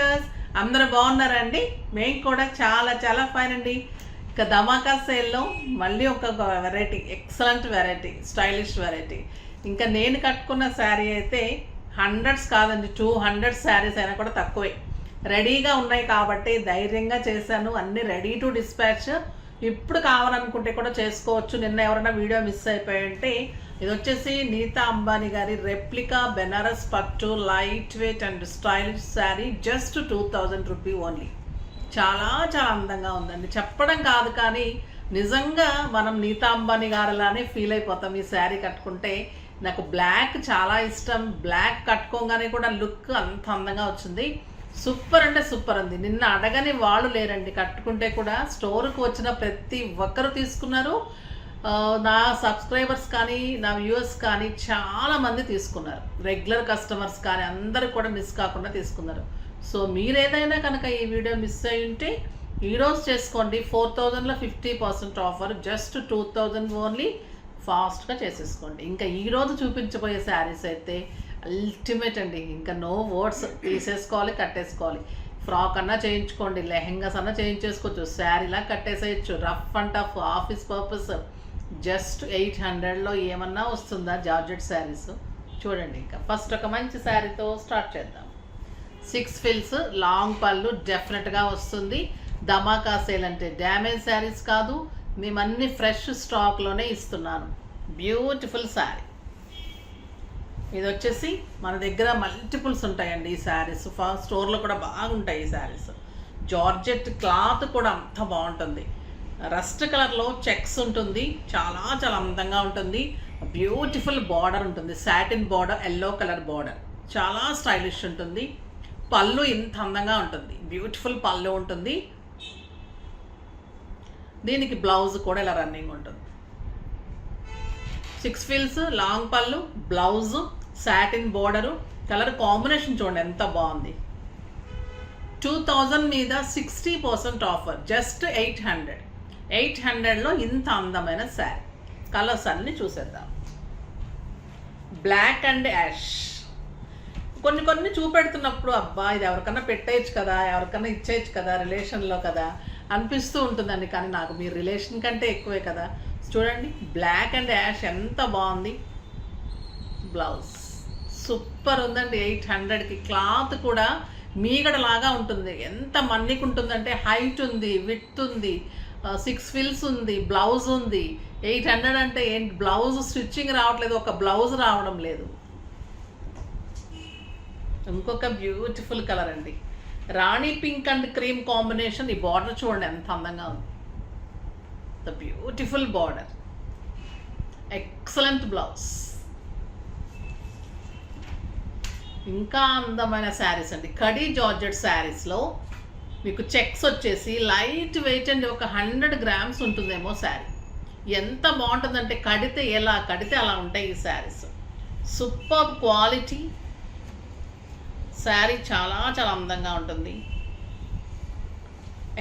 Sisters, అందరూ బాగున్నారండి? మేము కూడా చాలా చాలా ఫైన్ అండి. ఇక ధమాకా సేల్లో మళ్ళీ ఒక variety, excellent variety, stylish variety. ఇంకా నేను కట్టుకున్న శారీ అయితే హండ్రెడ్స్ కాదండి, 200 శారీస్ అయినా కూడా తక్కువే. రెడీగా ఉన్నాయి కాబట్టి ధైర్యంగా చేశాను, అన్నీ రెడీ టు డిస్పాచ్. ఇప్పుడు కావాలనుకుంటే కూడా చేసుకోవచ్చు. నిన్న ఎవరైనా వీడియో మిస్ అయిపోయింటే, ఇది వచ్చేసి నీతా అంబానీ గారి రెప్లికా బెనారస్ పట్టు light weight and stylish sari, just 2000 rupee only. చాలా చాలా అందంగా ఉందండి, చెప్పడం కాదు కానీ నిజంగా మనం నీతా అంబానీ గారిలానే ఫీల్ అయిపోతాం ఈ శారీ కట్టుకుంటే. నాకు బ్లాక్ చాలా ఇష్టం, బ్లాక్ కట్టుకోగానే కూడా లుక్ అంత అందంగా వచ్చింది. సూపర్ అంటే సూపర్ ఉంది. నిన్న అడగని వాళ్ళు లేరండి, కట్టుకుంటే కూడా స్టోర్కి వచ్చిన ప్రతి ఒక్కరు తీసుకున్నారు. నా సబ్స్క్రైబర్స్ కానీ నా వ్యూవర్స్ కానీ చాలామంది తీసుకున్నారు, రెగ్యులర్ కస్టమర్స్ కానీ అందరూ కూడా మిస్ కాకుండా తీసుకున్నారు. సో మీరు ఏదైనా కనుక ఈ వీడియో మిస్ అయి ఉంటే ఈరోజు చేసుకోండి. 4000లో 50% ఆఫర్, జస్ట్ 2000 ఓన్లీ. ఫాస్ట్గా చేసేసుకోండి. ఇంకా ఈరోజు చూపించబోయే శారీస్ అయితే అల్టిమేట్ అండి, ఇంకా నో వర్డ్స్. తీసేసుకోవాలి, కట్టేసుకోవాలి. ఫ్రాక్ అన్నా చేయించుకోండి, లెహెంగాస్ అన్నా చేయించేసుకోవచ్చు, శారీలా కట్టేసేయచ్చు. Rough and tough office purpose. Just 800లో ఏమన్నా వస్తుందా జార్జెట్ శారీస్? చూడండి. ఇంకా ఫస్ట్ ఒక మంచి శారీతో స్టార్ట్ చేద్దాం. 6 ఫిల్స్ లాంగ్ పళ్ళు డెఫినెట్గా వస్తుంది. ధమాకా సేల్ అంటే డ్యామేజ్ శారీస్ కాదు, మేమన్నీ ఫ్రెష్ స్టాక్లోనే ఇస్తున్నాను. బ్యూటిఫుల్ శారీ. ఇది వచ్చేసి మన దగ్గర మల్టిపుల్స్ ఉంటాయండి ఈ శారీస్. స్టోర్లో కూడా బాగుంటాయి ఈ శారీస్. జార్జెట్ క్లాత్ కూడా అంత బాగుంటుంది. రస్ట్ కలర్లో చెక్స్ ఉంటుంది, చాలా చాలా అందంగా ఉంటుంది. బ్యూటిఫుల్ బార్డర్ ఉంటుంది, satin border, yellow colour border, చాలా స్టైలిష్ ఉంటుంది. పళ్ళు ఇంత అందంగా ఉంటుంది, బ్యూటిఫుల్ పళ్ళు ఉంటుంది. దీనికి బ్లౌజ్ కూడా ఇలా రన్నింగ్ ఉంటుంది. 6 ఫిల్స్ లాంగ్ పళ్ళు, blouse, satin border, colour combination చూడండి ఎంత బాగుంది. 2000 మీద 60% ఆఫర్, జస్ట్ 800. 800లో ఇంత అందమైన శారీ. కలర్స్ అన్నీ చూసేద్దాం. Black and ash. కొన్ని చూపెడుతున్నప్పుడు అబ్బా ఇది ఎవరికన్నా పెట్టేయచ్చు కదా, ఎవరికన్నా ఇచ్చేయచ్చు కదా, రిలేషన్లో కదా అనిపిస్తూ ఉంటుందండి. కానీ నాకు మీ రిలేషన్ కంటే ఎక్కువే కదా. చూడండి, బ్లాక్ అండ్ యాష్ ఎంత బాగుంది. బ్లౌజ్ సూపర్ ఉందండి. 800కి. క్లాత్ కూడా మీగడలాగా ఉంటుంది, ఎంత మన్నికు ఉంటుందంటే హైట్ ఉంది, విడ్త్ ఉంది, 6 ఫిల్స్ ఉంది, బ్లౌజ్ ఉంది. 800 అంటే ఏంటి, బ్లౌజ్ స్టిచ్చింగ్ రావట్లేదు, ఒక బ్లౌజ్ రావడం లేదు. ఇంకొక బ్యూటిఫుల్ కలర్ అండి, రాణి పింక్ అండ్ క్రీమ్ కాంబినేషన్. ఈ బార్డర్ చూడండి ఎంత అందంగా ఉంది. The beautiful border, excellent blouse. ఇంకా అందమైన శారీస్ అండి, కడీ జార్జెట్ శారీస్లో మీకు చెక్స్ వచ్చేసి లైట్ వెయిట్ అండి, ఒక 100 గ్రామ్స్ ఉంటుందేమో శారీ. ఎంత బాగుంటుందంటే కడితే ఎలా కడితే అలా ఉంటాయి ఈ శారీస్. సూపర్ క్వాలిటీ శారీ, చాలా చాలా అందంగా ఉంటుంది.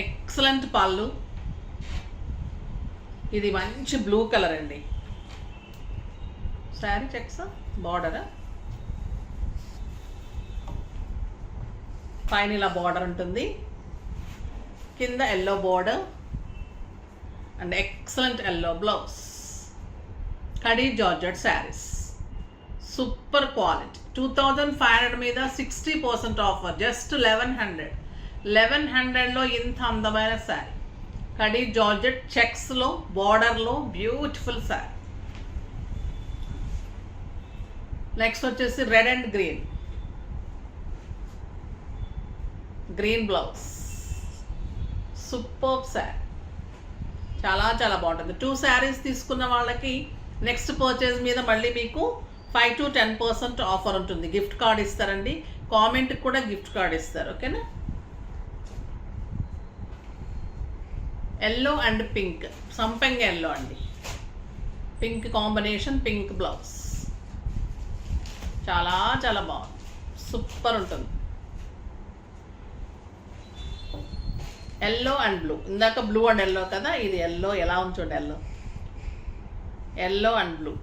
ఎక్సలెంట్ పళ్ళు. ఇది మంచి బ్లూ కలర్ అండి. శారీ చెక్స్, బార్డర్ పైన ఇలా బార్డర్ ఉంటుంది, కింద yellow border and excellent yellow blouse. Khadi georgette saris, super quality. 2500 మీద 60% ఆఫర్, జస్ట్ 1100. 1100లో ఇంత అందమైన శారీ. కడీ జార్జెట్ చెక్స్లో, బార్డర్లో బ్యూటిఫుల్ శారీ. నెక్స్ట్ వచ్చేసి red and green blouse. Super sari, చాలా చాలా బాగుంటుంది. 2 శారీస్ తీసుకున్న వాళ్ళకి నెక్స్ట్ పర్చేజ్ మీద మళ్ళీ మీకు 5 to 10% ఆఫర్ ఉంటుంది. గిఫ్ట్ కార్డ్ ఇస్తారండి, కామెంట్కి కూడా గిఫ్ట్ కార్డ్ ఇస్తారు. ఓకేనా. ఎల్లో అండ్ పింక్, సంపెంగ ఎల్లో అండి, పింక్ కాంబినేషన్, పింక్ బ్లౌజ్. చాలా చాలా బాగుంది, సూపర్ ఉంటుంది. ఎల్లో అండ్ బ్లూ, ఇందాక బ్లూ అండ్ ఎల్లో కదా, ఇది ఎల్లో. ఎలా ఉంది చూడండి, ఎల్లో అండ్ బ్లూ.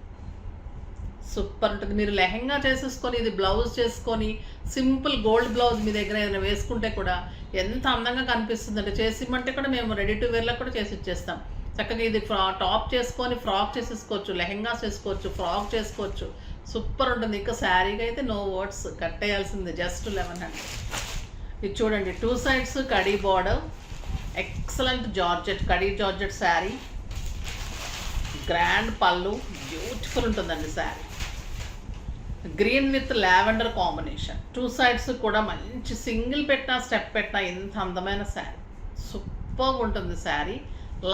సూపర్ ఉంటుంది. మీరు లెహెంగా చేసేసుకొని ఇది బ్లౌజ్ చేసుకొని సింపుల్ గోల్డ్ బ్లౌజ్ మీ దగ్గర ఏదైనా వేసుకుంటే కూడా ఎంత అందంగా కనిపిస్తుంది అంటే, చేసిమ్మంటే కూడా మేము రెడీ టు వేర్లో కూడా చేసి ఇచ్చేస్తాం. చక్కగా ఇది టాప్ చేసుకొని ఫ్రాక్ చేసేసుకోవచ్చు, లెహెంగా చేసుకోవచ్చు, ఫ్రాక్ చేసుకోవచ్చు. సూపర్ ఉంటుంది. ఇంకా శారీకి అయితే నో వర్డ్స్, కట్టేయాల్సింది. జస్ట్ 1100. ఇది చూడండి, 2 sides khadi border, excellent georgette, khadi georgette sari, grand పళ్ళు, బ్యూటిఫుల్ ఉంటుందండి sari. Green with lavender combination, 2 sides కూడా మంచి సింగిల్ పెట్టినా స్టెప్ పెట్టినా ఎంత అందమైన శారీ. సూపర్ ఉంటుంది sari.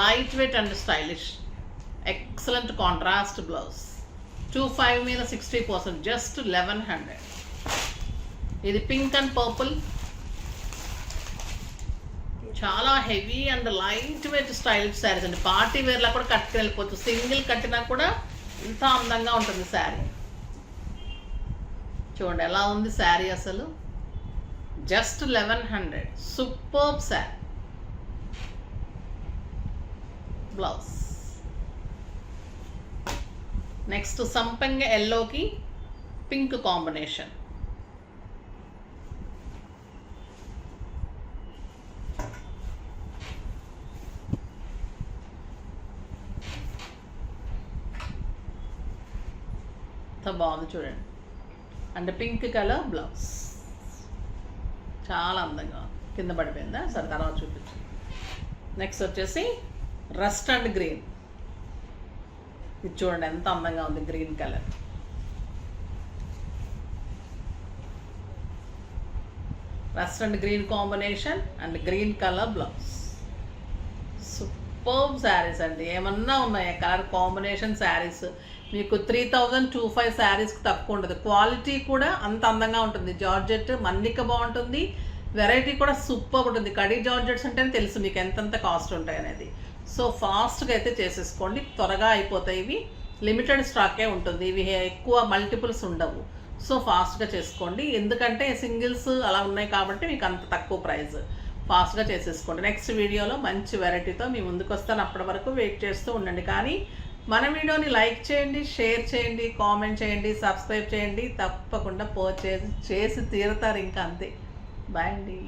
Light weight and stylish, excellent contrast blouse. 25 మీద 60%, జస్ట్ 1100. ఇది పింక్ అండ్ పర్పుల్, చాలా heavy and light weight stylish saris అండి. పార్టీ వేర్లా కూడా కట్టుకుని వెళ్ళిపోవచ్చు, సింగిల్ కట్టినా కూడా ఎంత అందంగా ఉంటుంది శారీ. చూడండి ఎలా ఉంది శారీ, అసలు just 1100. Superb sari. Blouse next సంపంగ ఎల్లోకి పింక్ కాంబినేషన్. బాగుంది చూడండి, అంటే పింక్ కలర్ బ్లౌజ్ చాలా అందంగా కింద పడిపోయిందా, సరే తర్వాత చూపించు. నెక్స్ట్ వచ్చేసి రస్ట్ అండ్ గ్రీన్. ఇది చూడండి ఎంత అందంగా ఉంది, green colour. Rust and green combination and green colour blouse. Superb saris అండి. ఏమన్నా ఉన్నాయా కలర్ కాంబినేషన్ శారీస్? మీకు 3025 శారీస్కి తక్కువ ఉండదు. క్వాలిటీ కూడా అంత అందంగా ఉంటుంది. జార్జెట్ మన్నిక బాగుంటుంది, వెరైటీ కూడా సూపర్ ఉంటుంది. కడీ జార్జెట్స్ అంటే తెలుసు మీకు ఎంతెంత కాస్ట్ ఉంటాయి అనేది. సో ఫాస్ట్గా అయితే చేసేసుకోండి, త్వరగా అయిపోతాయి. ఇవి లిమిటెడ్ స్టాకే ఉంటుంది, ఇవి ఎక్కువ మల్టిపుల్స్ ఉండవు. సో ఫాస్ట్గా చేసుకోండి, ఎందుకంటే సింగిల్స్ అలా ఉన్నాయి కాబట్టి మీకు అంత తక్కువ ప్రైస్. ఫాస్ట్గా చేసేసుకోండి. నెక్స్ట్ వీడియోలో మంచి వెరైటీతో మీ ముందుకు వస్తాను. అప్పటి వరకు వెయిట్ చేస్తూ ఉండండి. కానీ మన వీడియోని లైక్ చేయండి, షేర్ చేయండి, కామెంట్ చేయండి, సబ్స్క్రైబ్ చేయండి. తప్పకుండా చేసి తీరుతారు ఇంకా, అంతే. బాయ్ అండి.